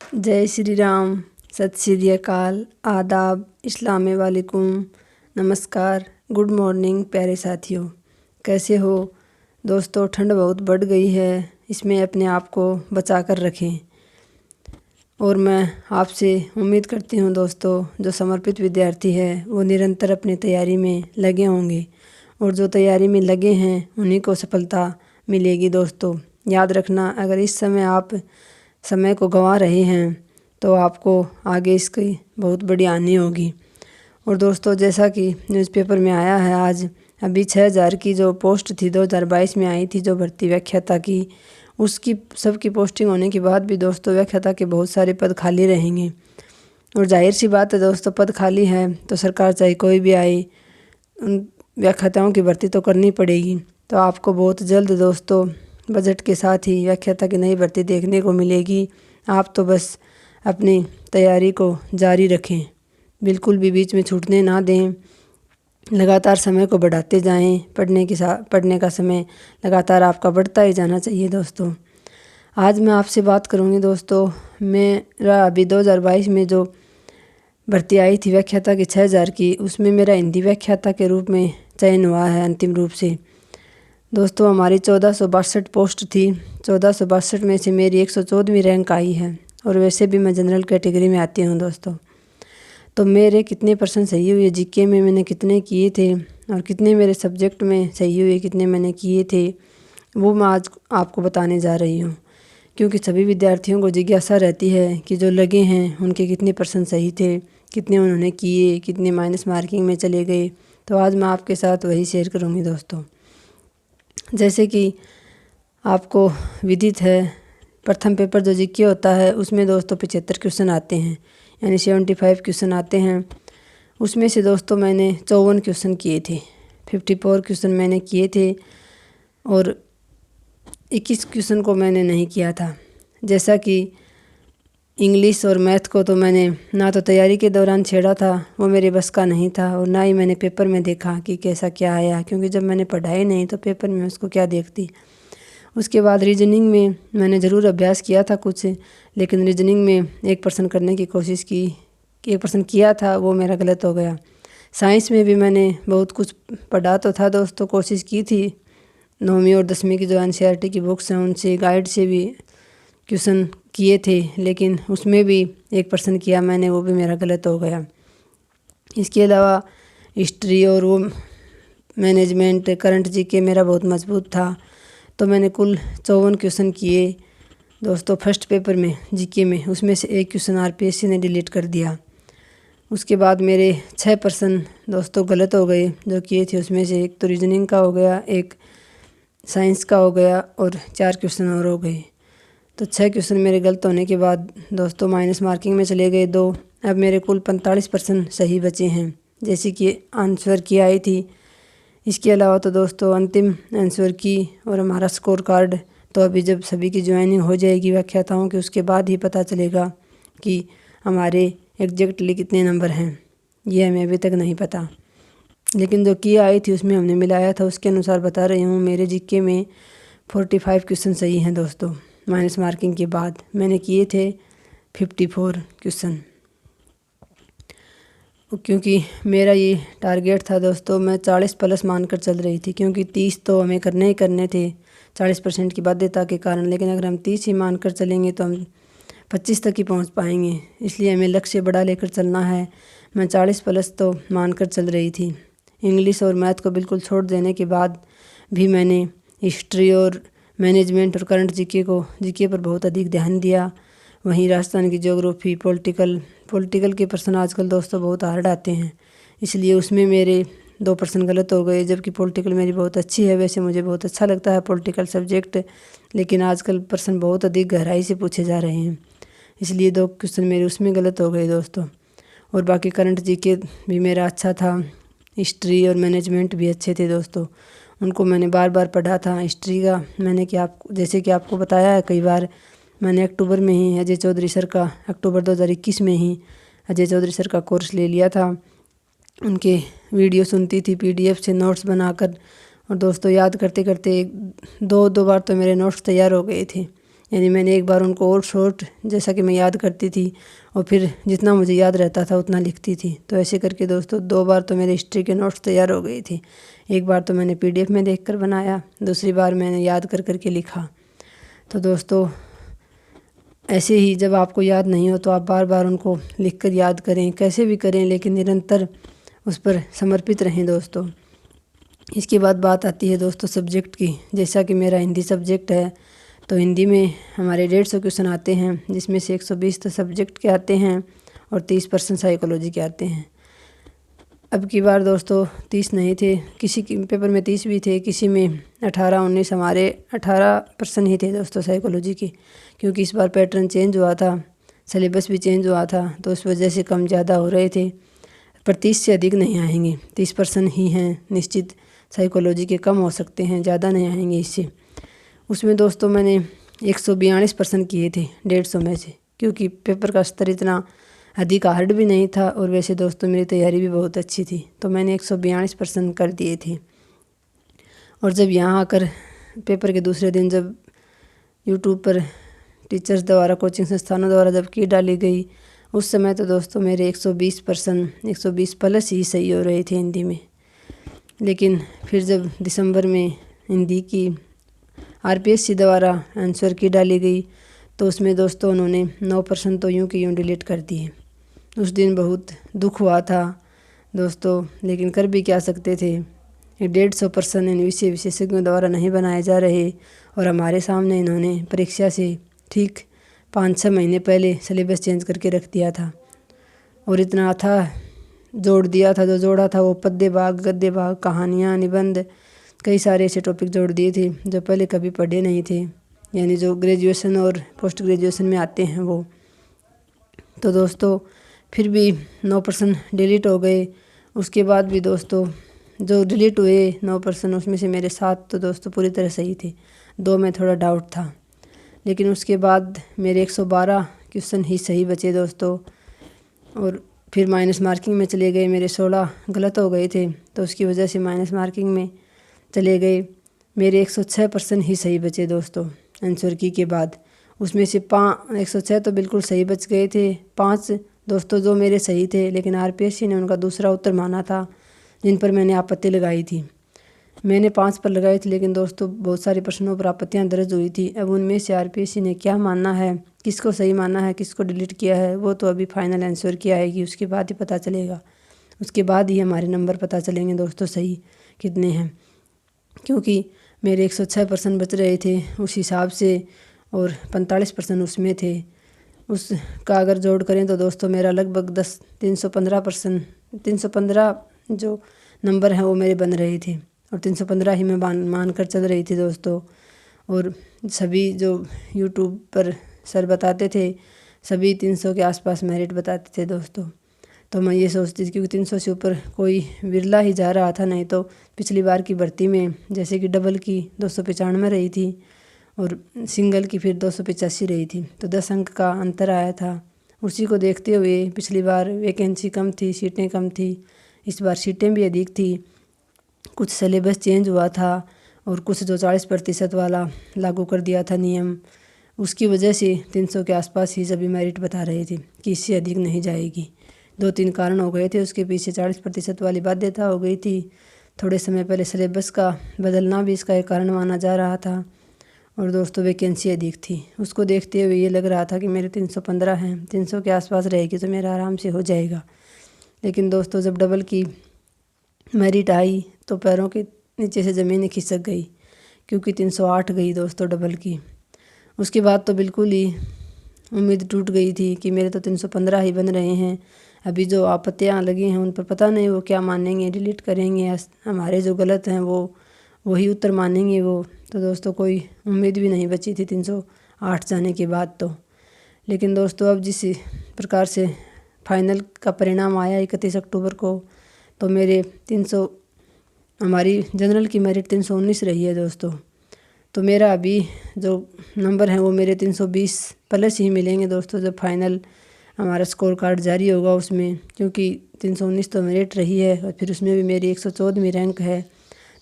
जय श्री राम। सत श्री अकाल, आदाब, अस्सलाम वालेकुम, नमस्कार, गुड मॉर्निंग प्यारे साथियों। कैसे हो दोस्तों? ठंड बहुत बढ़ गई है, इसमें अपने आप को बचा कर रखें। और मैं आपसे उम्मीद करती हूँ दोस्तों, जो समर्पित विद्यार्थी है वो निरंतर अपनी तैयारी में लगे होंगे और जो तैयारी में लगे हैं उन्हीं को सफलता मिलेगी। दोस्तों याद रखना, अगर इस समय आप समय को गंवा रहे हैं तो आपको आगे इसकी बहुत बड़ी हानि होगी। और दोस्तों जैसा कि न्यूज़पेपर में आया है, आज अभी 6000 की जो पोस्ट थी 2022 में आई थी, जो भर्ती व्याख्याता की, उसकी सबकी पोस्टिंग होने के बाद भी दोस्तों व्याख्याता के बहुत सारे पद खाली रहेंगे। और जाहिर सी बात है दोस्तों, पद खाली है तो सरकार चाहे कोई भी आए, उन व्याख्याताओं की भर्ती तो करनी पड़ेगी। तो आपको बहुत जल्द दोस्तों बजट के साथ ही व्याख्याता की नई भर्ती देखने को मिलेगी। आप तो बस अपनी तैयारी को जारी रखें, बिल्कुल भी बीच में छूटने ना दें। लगातार समय को बढ़ाते जाएं। पढ़ने का समय लगातार आपका बढ़ता ही जाना चाहिए। दोस्तों आज मैं आपसे बात करूंगी दोस्तों, मेरा अभी 2022 में जो भर्ती आई थी व्याख्याता की 6000 की, उसमें मेरा हिंदी व्याख्याता के रूप में चयन हुआ है अंतिम रूप से। दोस्तों हमारी 1462 पोस्ट थी। 1462 में से मेरी 114वीं रैंक आई है और वैसे भी मैं जनरल कैटेगरी में आती हूँ दोस्तों। तो मेरे कितने % सही हुए, जीके में मैंने कितने किए थे और कितने मेरे सब्जेक्ट में सही हुए, कितने मैंने किए थे, वो मैं आज आपको बताने जा रही हूँ। क्योंकि सभी विद्यार्थियों को जिज्ञासा रहती है कि जो लगे हैं उनके कितने % सही थे, कितने उन्होंने किए, कितने माइनस मार्किंग में चले गए। तो आज मैं आपके साथ वही शेयर करूँगी दोस्तों। जैसे कि आपको विदित है, प्रथम पेपर जो जीके होता है उसमें दोस्तों 75 क्वेश्चन आते हैं, यानी 75 क्वेश्चन आते हैं। उसमें से दोस्तों मैंने 54 क्वेश्चन किए थे, 54 क्वेश्चन मैंने किए थे और 21 क्वेश्चन को मैंने नहीं किया था। जैसा कि इंग्लिश और मैथ को तो मैंने ना तो तैयारी के दौरान छेड़ा था, वो मेरे बस का नहीं था, और ना ही मैंने पेपर में देखा कि कैसा क्या आया, क्योंकि जब मैंने पढ़ाई नहीं तो पेपर में उसको क्या देखती। उसके बाद रीजनिंग में मैंने ज़रूर अभ्यास किया था कुछ, लेकिन रीजनिंग में 1% करने की कोशिश की, 1% किया था, वो मेरा गलत हो गया। साइंस में भी मैंने बहुत कुछ पढ़ा तो था दोस्तों, कोशिश की थी। 9वीं और 10वीं की जो NCERT की बुक्स हैं उनसे, गाइड से भी क्वेश्चन किए थे, लेकिन उसमें भी 1% किया मैंने, वो भी मेरा गलत हो गया। इसके अलावा हिस्ट्री और वो मैनेजमेंट, करंट जीके मेरा बहुत मजबूत था। तो मैंने कुल 54 क्वेश्चन किए दोस्तों फर्स्ट पेपर में जीके में। उसमें से 1 क्वेश्चन RPSC ने डिलीट कर दिया। उसके बाद मेरे 6% दोस्तों गलत हो गए जो किए थे। उसमें से एक तो रीजनिंग का हो गया, एक साइंस का हो गया और 4 क्वेश्चन और हो गए। तो 6 क्वेश्चन मेरे गलत होने के बाद दोस्तों माइनस मार्किंग में चले गए 2। अब मेरे कुल 45% सही बचे हैं, जैसे कि आंसर की आई थी। इसके अलावा तो दोस्तों अंतिम आंसर की और हमारा स्कोर कार्ड तो अभी जब सभी की ज्वाइनिंग हो जाएगी व्याख्याताओं की, उसके बाद ही पता चलेगा कि हमारे एग्जैक्टली कितने नंबर हैं, ये हमें अभी तक नहीं पता। लेकिन जो की आई थी उसमें हमने मिलाया था, उसके अनुसार बता रही हूँ। मेरे जीके में 45 क्वेश्चन सही हैं दोस्तों। माइनस मार्किंग के बाद मैंने किए थे 54 क्वेश्चन, क्योंकि मेरा ये टारगेट था दोस्तों। मैं 40+ मानकर चल रही थी, क्योंकि 30 तो हमें करने ही करने थे 40% की बाध्यता के कारण। लेकिन अगर हम 30 ही मानकर चलेंगे तो हम 25 तक ही पहुंच पाएंगे, इसलिए हमें लक्ष्य बड़ा लेकर चलना है। मैं 40+ तो मानकर चल रही थी। इंग्लिश और मैथ को बिल्कुल छोड़ देने के बाद भी मैंने हिस्ट्री और मैनेजमेंट और करंट जीके पर बहुत अधिक ध्यान दिया। वहीं राजस्थान की ज्योग्राफी, पॉलिटिकल के प्रश्न आजकल दोस्तों बहुत हार्ड आते हैं, इसलिए उसमें मेरे 2% गलत हो गए। जबकि पॉलिटिकल मेरी बहुत अच्छी है, वैसे मुझे बहुत अच्छा लगता है पॉलिटिकल सब्जेक्ट, लेकिन आजकल प्रश्न बहुत अधिक गहराई से पूछे जा रहे हैं, इसलिए 2 क्वेश्चन मेरे उसमें गलत हो गए दोस्तों। और बाकी करंट जीके भी मेरा अच्छा था, हिस्ट्री और मैनेजमेंट भी अच्छे थे दोस्तों। उनको मैंने बार बार पढ़ा था। हिस्ट्री का मैंने जैसे कि आपको बताया है कई बार, मैंने अक्टूबर में ही अजय चौधरी सर का, अक्टूबर 2021 में ही अजय चौधरी सर का कोर्स ले लिया था। उनके वीडियो सुनती थी PDF से नोट्स बनाकर, और दोस्तों याद करते करते 2 बार तो मेरे नोट्स तैयार हो गए थे। यानी मैंने एक बार उनको और शॉर्ट जैसा कि मैं याद करती थी और फिर जितना मुझे याद रहता था उतना लिखती थी। तो ऐसे करके दोस्तों 2 बार तो मेरे हिस्ट्री के नोट्स तैयार हो गई थी। एक बार तो मैंने PDF में देखकर बनाया, दूसरी बार मैंने याद कर कर के लिखा। तो दोस्तों ऐसे ही जब आपको याद नहीं हो तो आप बार बार उनको लिख कर याद करें, कैसे भी करें, लेकिन निरंतर उस पर समर्पित रहें दोस्तों। इसके बाद बात आती है दोस्तों सब्जेक्ट की। जैसा कि मेरा हिंदी सब्जेक्ट है तो हिंदी में हमारे 150 क्वेश्चन आते हैं, जिसमें से 120 तो सब्जेक्ट के आते हैं और 30% साइकोलॉजी के आते हैं। अब की बार दोस्तों 30 नहीं थे, किसी पेपर में 30 भी थे, किसी में 18-19, हमारे 18% ही थे दोस्तों साइकोलॉजी के, क्योंकि इस बार पैटर्न चेंज हुआ था, सिलेबस भी चेंज हुआ था, तो उस वजह से कम ज़्यादा हो रहे थे। पर 30 से अधिक नहीं आएंगे, 30% ही हैं निश्चित। साइकोलॉजी के कम हो सकते हैं, ज़्यादा नहीं आएंगे इससे। उसमें दोस्तों मैंने 142% किए थे 150 में से, क्योंकि पेपर का स्तर इतना अधिक हार्ड भी नहीं था और वैसे दोस्तों मेरी तैयारी भी बहुत अच्छी थी, तो मैंने 142% कर दिए थे। और जब यहाँ आकर पेपर के दूसरे दिन जब यूट्यूब पर टीचर्स द्वारा, कोचिंग संस्थानों द्वारा जब की डाली गई, उस समय तो दोस्तों मेरे 120%, 120+ ही सही हो रहे थे हिंदी में। लेकिन फिर जब दिसंबर में हिंदी की RPSC द्वारा आंसर की डाली गई तो उसमें दोस्तों उन्होंने 9% तो यूँ की यूँ डिलीट कर दिए। उस दिन बहुत दुख हुआ था दोस्तों, लेकिन कर भी क्या सकते थे। 150% इन विषय विशेषज्ञों द्वारा नहीं बनाए जा रहे और हमारे सामने इन्होंने परीक्षा से ठीक 5-6 महीने पहले सिलेबस चेंज करके रख दिया था और इतना था जोड़ दिया था, जो जोड़ा था वो पद्य भाग, गद्य भाग, कहानियाँ, निबंध, कई सारे ऐसे टॉपिक जोड़ दिए थे जो पहले कभी पढ़े नहीं थे, यानी जो ग्रेजुएशन और पोस्ट ग्रेजुएशन में आते हैं वो। तो दोस्तों फिर भी 9% डिलीट हो गए। उसके बाद भी दोस्तों जो डिलीट हुए 9%, उसमें से मेरे 7 तो दोस्तों पूरी तरह सही थे, 2 में थोड़ा डाउट था। लेकिन उसके बाद मेरे 112 क्वेश्चन ही सही बचे दोस्तों, और फिर माइनस मार्किंग में चले गए। मेरे 16 गलत हो गए थे, तो उसकी वजह से माइनस मार्किंग में चले गए। मेरे 106% ही सही बचे दोस्तों आंसर की के बाद। उसमें से 106 तो बिल्कुल सही बच गए थे, 5 दोस्तों जो मेरे सही थे, लेकिन RPSC ने उनका दूसरा उत्तर माना था, जिन पर मैंने आपत्ति लगाई थी। मैंने 5 पर लगाई थी, लेकिन दोस्तों बहुत सारे प्रश्नों पर आपत्तियां दर्ज हुई थी। अब उनमें से RPSC ने क्या मानना है, किसको सही माना है, किसको डिलीट किया है, वो तो अभी फाइनल आंसर की आएगी, उसके बाद ही पता चलेगा। उसके बाद ही हमारे नंबर पता चलेंगे दोस्तों सही कितने हैं, क्योंकि मेरे 106% बच रहे थे उस हिसाब से और 45% उसमें थे। उसका अगर जोड़ करें तो दोस्तों मेरा लगभग 315 जो नंबर हैं वो मेरे बन रहे थे, और 315 ही मैं मान कर चल रही थी दोस्तों। और सभी जो यूट्यूब पर सर बताते थे सभी 300 के आसपास मेरिट बताते थे दोस्तों। तो मैं ये सोचती थी, क्योंकि 300 से ऊपर कोई विरला ही जा रहा था, नहीं तो पिछली बार की भर्ती में जैसे कि डबल की 295 रही थी और सिंगल की फिर 285 रही थी, तो 10 अंक का अंतर आया था। उसी को देखते हुए पिछली बार वैकेंसी कम थी, सीटें कम थी, इस बार सीटें भी अधिक थी। कुछ सिलेबस चेंज हुआ था और कुछ जो 40% वाला लागू कर दिया था नियम, उसकी वजह से 300 के आसपास ही सभी मेरिट बता रहे थे कि इससे अधिक नहीं जाएगी। 2-3 कारण हो गए थे उसके पीछे। 40% वाली बाध्यता हो गई थी, थोड़े समय पहले सिलेबस का बदलना भी इसका एक कारण माना जा रहा था, और दोस्तों वैकेंसी अधिक थी। उसको देखते हुए ये लग रहा था कि मेरे 315 हैं, 300 के आसपास रहेगी तो मेरा आराम से हो जाएगा। लेकिन दोस्तों जब डबल की मेरिट आई तो पैरों के नीचे से ज़मीन खिसक गई, क्योंकि 308 गई दोस्तों डबल की। उसके बाद तो बिल्कुल ही उम्मीद टूट गई थी कि मेरे तो 315 ही बन रहे हैं। अभी जो आपत्तियाँ लगी हैं उन पर पता नहीं वो क्या मानेंगे, डिलीट करेंगे, हमारे जो गलत हैं वो वही उत्तर मानेंगे वो। तो दोस्तों कोई उम्मीद भी नहीं बची थी 308 जाने के बाद तो। लेकिन दोस्तों अब जिस प्रकार से फाइनल का परिणाम आया 31 अक्टूबर को, तो मेरे 300 हमारी जनरल की मेरिट 319 रही है दोस्तों। तो मेरा अभी जो नंबर है वो मेरे 320+ ही मिलेंगे दोस्तों जब फाइनल हमारा स्कोर कार्ड जारी होगा उसमें, क्योंकि 319 तो मेरिट रही है और फिर उसमें भी मेरी 114वीं रैंक है,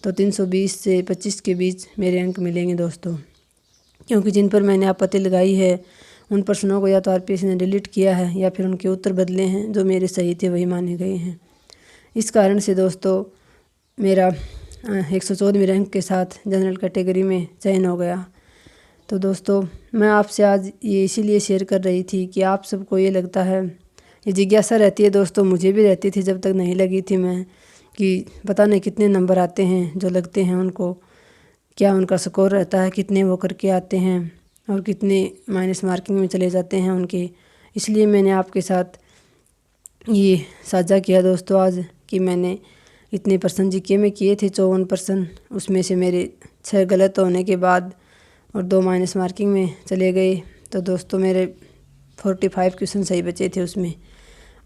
तो 320 से 25 के बीच मेरे अंक मिलेंगे दोस्तों। क्योंकि जिन पर मैंने आपत्ति लगाई है उन प्रश्नों को या तो आरपीएससी ने डिलीट किया है या फिर उनके उत्तर बदले हैं, जो मेरे सही थे वही माने गए हैं। इस कारण से दोस्तों मेरा 114वें रैंक के साथ जनरल कैटेगरी में चयन हो गया। तो दोस्तों मैं आपसे आज ये इसीलिए शेयर कर रही थी कि आप सबको ये लगता है, ये जिज्ञासा रहती है दोस्तों, मुझे भी रहती थी जब तक नहीं लगी थी मैं, कि पता नहीं कितने नंबर आते हैं जो लगते हैं उनको, क्या उनका स्कोर रहता है, कितने वो करके आते हैं और कितने माइनस मार्किंग में चले जाते हैं उनके। इसलिए मैंने आपके साथ ये साझा किया दोस्तों आज कि मैंने इतने परसेंट जीके में किए थे 54%, उसमें से मेरे 6 गलत होने के बाद और 2 माइनस मार्किंग में चले गए। तो दोस्तों मेरे 45 क्वेश्चन सही बचे थे उसमें,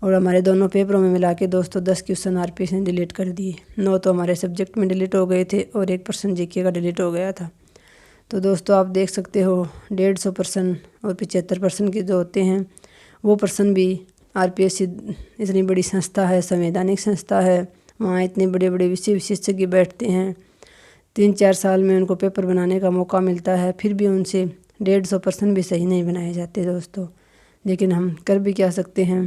और हमारे दोनों पेपरों में मिला के दोस्तों 10 क्वेश्चन आरपीएससी ने डिलीट कर दिए। 9 तो हमारे सब्जेक्ट में डिलीट हो गए थे और 1% जीके का डिलीट हो गया था। तो दोस्तों आप देख सकते हो 150% और 75% के जो होते हैं वो पर्सन भी आरपीएससी इतनी बड़ी संस्था है, संवैधानिक संस्था है, वहाँ इतने बड़े बड़े विषय विशेषज्ञ बैठते हैं, 3-4 साल में उनको पेपर बनाने का मौका मिलता है, फिर भी उनसे 150% भी सही नहीं बनाए जाते दोस्तों। लेकिन हम कर भी क्या सकते हैं,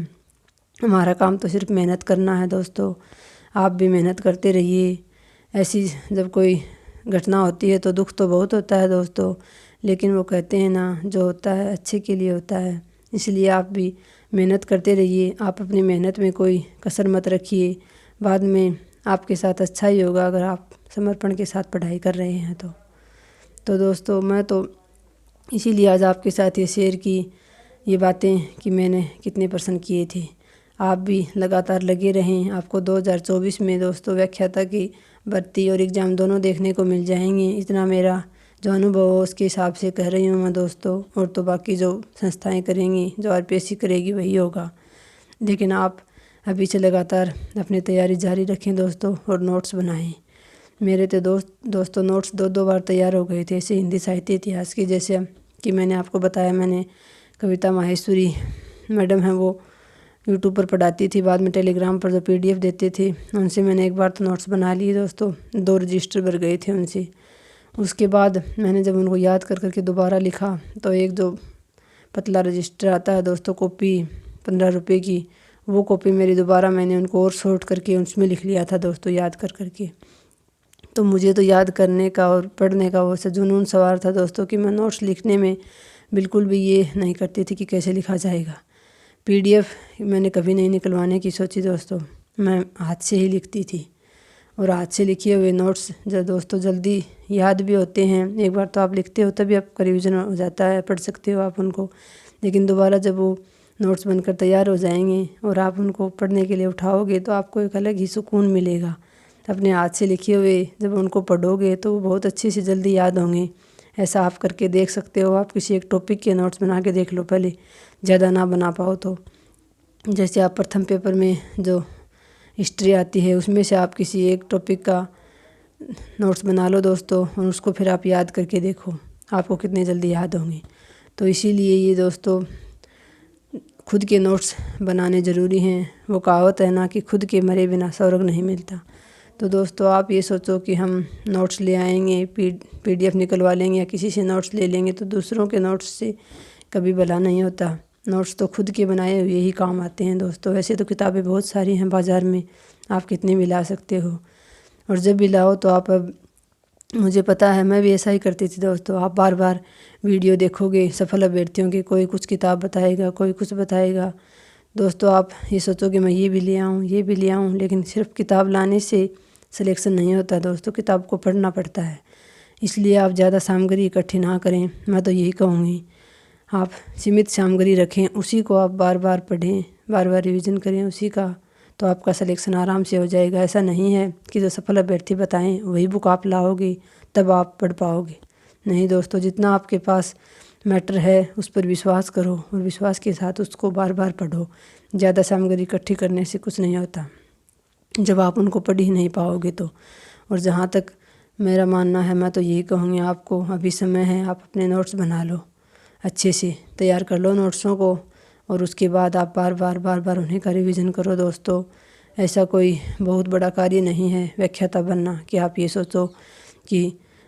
हमारा काम तो सिर्फ मेहनत करना है दोस्तों। आप भी मेहनत करते रहिए। ऐसी जब कोई घटना होती है तो दुख तो बहुत होता है दोस्तों, लेकिन वो कहते हैं ना, जो होता है अच्छे के लिए होता है। इसलिए आप भी मेहनत करते रहिए, आप अपनी मेहनत में कोई कसर मत रखिए, बाद में आपके साथ अच्छा ही होगा अगर आप समर्पण के साथ पढ़ाई कर रहे हैं तो दोस्तों मैं तो इसीलिए आज आपके साथ ये शेयर की ये बातें कि मैंने कितने परसेंट किए थे। आप भी लगातार लगे रहें। आपको 2024 में दोस्तों व्याख्याता की भर्ती और एग्ज़ाम दोनों देखने को मिल जाएंगे। इतना मेरा जो अनुभव हो उसके हिसाब से कह रही हूँ मैं दोस्तों, और तो बाकी जो संस्थाएं करेंगी, जो आरपीएससी करेगी वही होगा। लेकिन आप अभी से लगातार अपनी तैयारी जारी रखें दोस्तों और नोट्स बनाएं। मेरे तो दोस्तों नोट्स 2 बार तैयार हो गए थे, ऐसे हिंदी साहित्य इतिहास की, जैसे कि मैंने आपको बताया मैंने कविता माहेश्वरी मैडम हैं वो यूट्यूब पर पढ़ाती थी, बाद में टेलीग्राम पर जो पीडीएफ देते थे उनसे मैंने एक बार तो नोट्स बना लिए दोस्तों, 2 रजिस्टर भर गए थे उनसे। उसके बाद मैंने जब उनको याद कर करके दोबारा लिखा तो एक जो पतला रजिस्टर आता है दोस्तों, कॉपी 15 रुपये की, वो कॉपी मेरी दोबारा मैंने उनको और शॉर्ट करके उसमें लिख लिया था दोस्तों, याद कर करके। तो मुझे तो याद करने का और पढ़ने का वो जुनून सवार था दोस्तों कि मैं नोट्स लिखने में बिल्कुल भी ये नहीं करती थी कि कैसे लिखा जाएगा। पीडीएफ मैंने कभी नहीं निकलवाने की सोची दोस्तों, मैं हाथ से ही लिखती थी। और हाथ से लिखे हुए नोट्स जो दोस्तों जल्दी याद भी होते हैं। एक बार तो आप लिखते हो तभी आपका रिवीजन हो जाता है, पढ़ सकते हो आप उनको, लेकिन दोबारा जब वो नोट्स बनकर तैयार हो जाएंगे और आप उनको पढ़ने के लिए उठाओगे तो आपको एक अलग ही सुकून मिलेगा। अपने हाथ से लिखे हुए जब उनको पढ़ोगे तो वो बहुत अच्छे से जल्दी याद होंगे। ऐसा आप करके देख सकते हो। आप किसी एक टॉपिक के नोट्स बना के देख लो पहले, ज़्यादा ना बना पाओ तो। जैसे आप प्रथम पेपर में जो हिस्ट्री आती है उसमें से आप किसी एक टॉपिक का नोट्स बना लो दोस्तों, और उसको फिर आप याद करके देखो आपको कितने जल्दी याद होंगे। तो इसीलिए ये दोस्तों खुद के नोट्स बनाने ज़रूरी हैं। वो कहावत है ना कि खुद के मरे बिना स्वर्ग नहीं मिलता। तो दोस्तों आप ये सोचो कि हम नोट्स ले आएंगे, पीडीएफ निकलवा लेंगे या किसी से नोट्स ले लेंगे तो दूसरों के नोट्स से कभी भला नहीं होता। नोट्स तो खुद के बनाए हुए ही काम आते हैं दोस्तों। वैसे तो किताबें बहुत सारी हैं बाज़ार में, आप कितनी भी ला सकते हो, और जब भी लाओ तो आप, अब मुझे पता है मैं भी ऐसा ही करती थी दोस्तों। आप बार बार वीडियो देखोगे सफल अभ्यर्थियों की, कोई कुछ किताब बताएगा, कोई कुछ बताएगा दोस्तों। आप ये सोचोगे मैं ये भी ले आऊँ, ये भी ले आऊँ, लेकिन सिर्फ किताब लाने से सिलेक्शन नहीं होता दोस्तों, किताब को पढ़ना पड़ता है। इसलिए आप ज़्यादा सामग्री इकट्ठी ना करें, मैं तो यही कहूँगी। आप सीमित सामग्री रखें, उसी को आप बार बार पढ़ें, बार बार रिवीजन करें उसी का, तो आपका सिलेक्शन आराम से हो जाएगा। ऐसा नहीं है कि जो सफल अभ्यर्थी बताएं वही बुक आप लाओगे तब आप पढ़ पाओगे, नहीं दोस्तों। जितना आपके पास मैटर है उस पर विश्वास करो और विश्वास के साथ उसको बार बार पढ़ो। ज़्यादा सामग्री इकट्ठी करने से कुछ नहीं होता जब आप उनको पढ़ ही नहीं पाओगे तो। और जहाँ तक मेरा मानना है, मैं तो यही कहूँगी आपको, अभी समय है, आप अपने नोट्स बना लो, अच्छे से तैयार कर लो नोट्सों को, और उसके बाद आप बार बार उन्हीं का रिवीजन करो दोस्तों। ऐसा कोई बहुत बड़ा कार्य नहीं है व्याख्याता बनना कि आप ये सोचो कि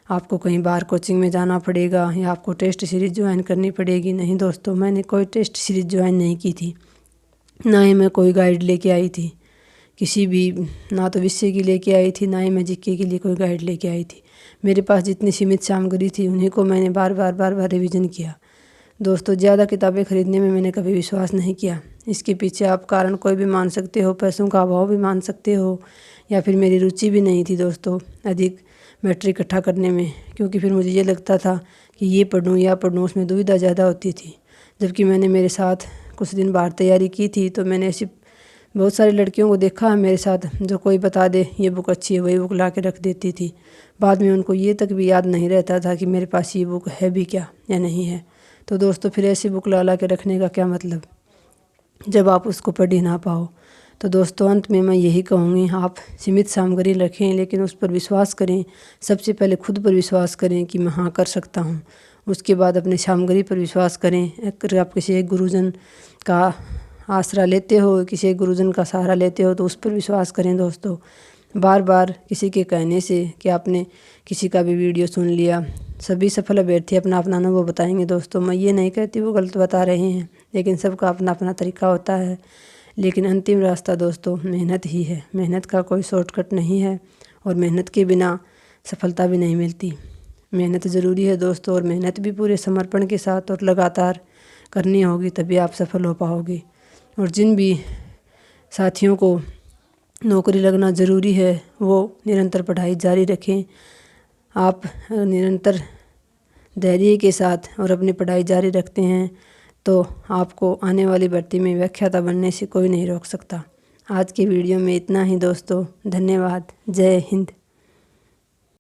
आपको कहीं बाहर कोचिंग में जाना पड़ेगा या आपको टेस्ट सीरीज़ ज्वाइन करनी पड़ेगी। नहीं दोस्तों, मैंने कोई टेस्ट सीरीज़ ज्वाइन नहीं की थी, ना ही मैं कोई गाइड लेके आई थी किसी भी, ना तो विषय की लेके आई थी, ना ही मैं जीके के लिए कोई गाइड लेके आई थी। मेरे पास जितनी सीमित सामग्री थी उन्हीं को मैंने बार बार रिवीजन किया। दोस्तों, ज़्यादा किताबें खरीदने में मैंने कभी विश्वास नहीं किया। इसके पीछे आप कारण कोई भी मान सकते हो, पैसों का अभाव भी मान सकते हो, या फिर मेरी रुचि भी नहीं थी दोस्तों अधिक मैटर इकट्ठा करने में, क्योंकि फिर मुझे ये लगता था कि ये पढ़ूँ या पढ़ूँ, उसमें दुविधा ज़्यादा होती थी। जबकि मैंने मेरे साथ कुछ दिन बाहर तैयारी की थी तो मैंने ऐसी बहुत सारी लड़कियों को देखा है मेरे साथ, जो कोई बता दे ये बुक अच्छी है वही बुक ला के रख देती थी। बाद में उनको ये तक भी याद नहीं रहता था कि मेरे पास ये बुक है भी क्या या नहीं है। तो दोस्तों, फिर ऐसी बुक ला के रखने का क्या मतलब जब आप उसको पढ़ ही ना पाओ। तो दोस्तों, अंत में मैं यही कहूँगी, आप सीमित सामग्री रखें लेकिन उस पर विश्वास करें। सबसे पहले खुद पर विश्वास करें कि मैं हाँ कर सकता हूँ। उसके बाद अपनी सामग्री पर विश्वास करें। अगर आप किसी एक गुरुजन का आसरा लेते हो, किसी एक गुरुजन का सहारा लेते हो, तो उस पर विश्वास करें दोस्तों। बार बार किसी के कहने से कि आपने किसी का भी वीडियो सुन लिया, सभी सफल अभ्यर्थी अपना अपना अनुभव बताएंगे दोस्तों। मैं ये नहीं कहती वो गलत बता रहे हैं, लेकिन सबका अपना अपना तरीका होता है। लेकिन अंतिम रास्ता दोस्तों मेहनत ही है। मेहनत का कोई शॉर्टकट नहीं है और मेहनत के बिना सफलता भी नहीं मिलती। मेहनत ज़रूरी है दोस्तों, और मेहनत भी पूरे समर्पण के साथ और लगातार करनी होगी, तभी आप सफल हो पाओगे। और जिन भी साथियों को नौकरी लगना ज़रूरी है वो निरंतर पढ़ाई जारी रखें। आप निरंतर धैर्य के साथ और अपनी पढ़ाई जारी रखते हैं तो आपको आने वाली भर्ती में व्याख्याता बनने से कोई नहीं रोक सकता। आज की वीडियो में इतना ही दोस्तों, धन्यवाद। जय हिंद।